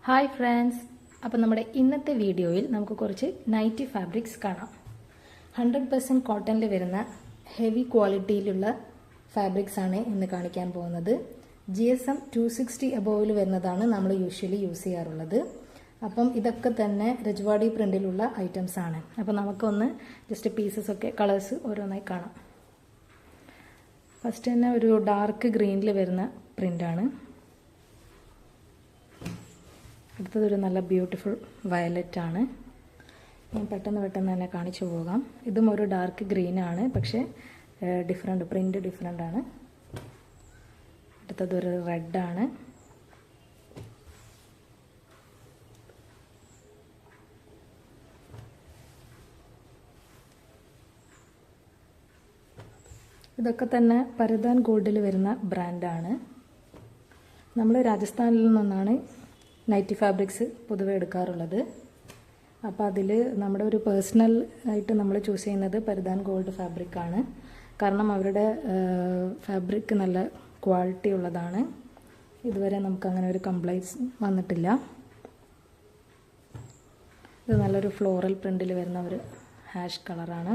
Hi friends, അപ്പോൾ നമ്മുടെ ഇന്നത്തെ വീഡിയോയിൽ നമുക്ക് കുറച്ച് നൈറ്റി ഫാബ്രിക്സ് കാണാം. 100% കോട്ടണിൽ വരുന്ന ഹെവി ക്വാളിറ്റിയിലുള്ള ഫാബ്രിക്സ് ആണ് ഇന്ന് കാണിക്കാൻ പോകുന്നത്. GSM 260 അബോവിൽ വരുന്നതാണ് നമ്മൾ യൂഷ്വലി യൂസ് ചെയ്യാറുള്ളത്. അപ്പം ഇതൊക്കെ തന്നെ രജ്വാടി പ്രിന്റിലുള്ള ഐറ്റംസ് ആണ്. അപ്പോൾ നമുക്കൊന്ന് ജസ്റ്റ് പീസസ് ഒക്കെ കളേഴ്സ് ഓരോന്നായി കാണാം. ഫസ്റ്റ് തന്നെ ഒരു ഡാർക്ക് ഗ്രീനിൽ വരുന്ന പ്രിൻ്റാണ്. അടുത്തതൊരു നല്ല ബ്യൂട്ടിഫുൾ വയലറ്റ് ആണ്. ഞാൻ പെട്ടെന്ന് തന്നെ കാണിച്ചു പോകാം. ഇതും ഒരു ഡാർക്ക് ഗ്രീൻ ആണ്, പക്ഷേ ഡിഫറെൻറ്റ് പ്രിൻ്റ് ഡിഫറെൻ്റ് ആണ്. അടുത്തതൊരു റെഡ് ആണ്. ഇതൊക്കെ തന്നെ പരിധാൻ ഗോൾഡിൽ വരുന്ന ബ്രാൻഡാണ്. നമ്മൾ രാജസ്ഥാനിൽ നിന്നാണ് നൈറ്റി ഫാബ്രിക്സ് പൊതുവെ എടുക്കാറുള്ളത്. അപ്പോൾ അതിൽ നമ്മുടെ ഒരു പേഴ്സണൽ ആയിട്ട് നമ്മൾ ചൂസ് ചെയ്യുന്നത് പരിധാൻ ഗോൾഡ് ഫാബ്രിക്കാണ്. കാരണം അവരുടെ ഫാബ്രിക് നല്ല ക്വാളിറ്റി ഉള്ളതാണ്. ഇതുവരെ നമുക്കങ്ങനെ ഒരു കംപ്ലൈൻറ്റ്സ് വന്നിട്ടില്ല. ഇത് നല്ലൊരു ഫ്ലോറൽ പ്രിൻറ്റിൽ വരുന്ന ഒരു ഹാഷ് കളറാണ്.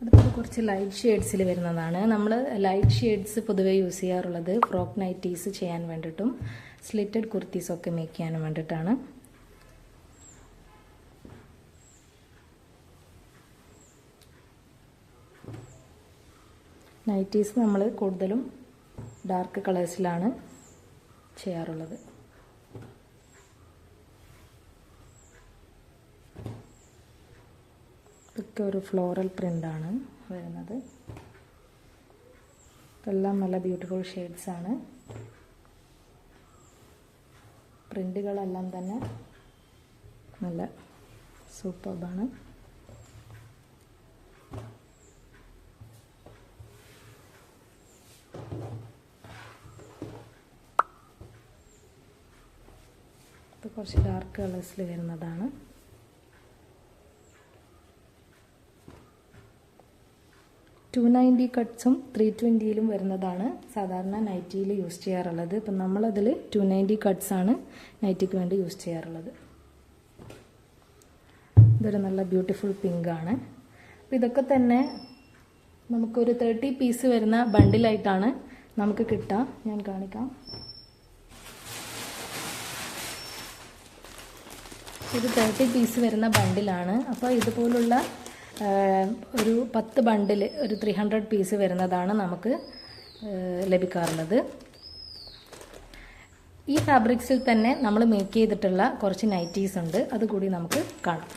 അതുപോലെ കുറച്ച് ലൈറ്റ് ഷെയ്ഡ്സിൽ വരുന്നതാണ്. നമ്മൾ ലൈറ്റ് ഷെയ്ഡ്സ് പൊതുവെ യൂസ് ചെയ്യാറുള്ളത് ഫ്രോക്ക് നൈറ്റീസ് ചെയ്യാൻ വേണ്ടിയിട്ടും സ്ലിറ്റഡ് കുർത്തീസൊക്കെ മേക്ക് ചെയ്യാനും വേണ്ടിയിട്ടാണ്. നൈറ്റീസ് നമ്മൾ കൂടുതലും ഡാർക്ക് കളേഴ്സിലാണ് ചെയ്യാറുള്ളത്. ഇതൊക്കെ ഒരു ഫ്ലോറൽ പ്രിൻ്റാണ് വരുന്നത്. എല്ലാം നല്ല ബ്യൂട്ടിഫുൾ ഷെയ്ഡ്സ് ആണ്. പ്രിൻ്റുകളെല്ലാം തന്നെ നല്ല സൂപ്പർബാണ്. ഇത് കുറച്ച് ഡാർക്ക് കളേഴ്സിൽ വരുന്നതാണ്. $290 കട്ട്സും 320 വരുന്നതാണ് സാധാരണ നൈറ്റിയിൽ യൂസ് ചെയ്യാറുള്ളത്. ഇപ്പം നമ്മളതിൽ 290 കട്ട്സാണ് നൈറ്റിക്ക് വേണ്ടി യൂസ് ചെയ്യാറുള്ളത്. ഇതൊരു നല്ല ബ്യൂട്ടിഫുൾ പിങ്ക് ആണ്. അപ്പോൾ ഇതൊക്കെ തന്നെ നമുക്കൊരു 30 പീസ് വരുന്ന ബണ്ടിലായിട്ടാണ് നമുക്ക് കിട്ടുക. ഞാൻ കാണിക്കാം. ഇത് 30 പീസ് വരുന്ന ബണ്ടിലാണ്. അപ്പോൾ ഇതുപോലുള്ള ഒരു 10 ബണ്ടിൽ ഒരു 300 പീസ് വരുന്നതാണ് നമുക്ക് ലഭിക്കാറുള്ളത്. ഈ ഫാബ്രിക്സിൽ തന്നെ നമ്മൾ മേക്ക് ചെയ്തിട്ടുള്ള കുറച്ച് നൈറ്റീസ് ഉണ്ട്, അതുകൂടി നമുക്ക് കാണാം.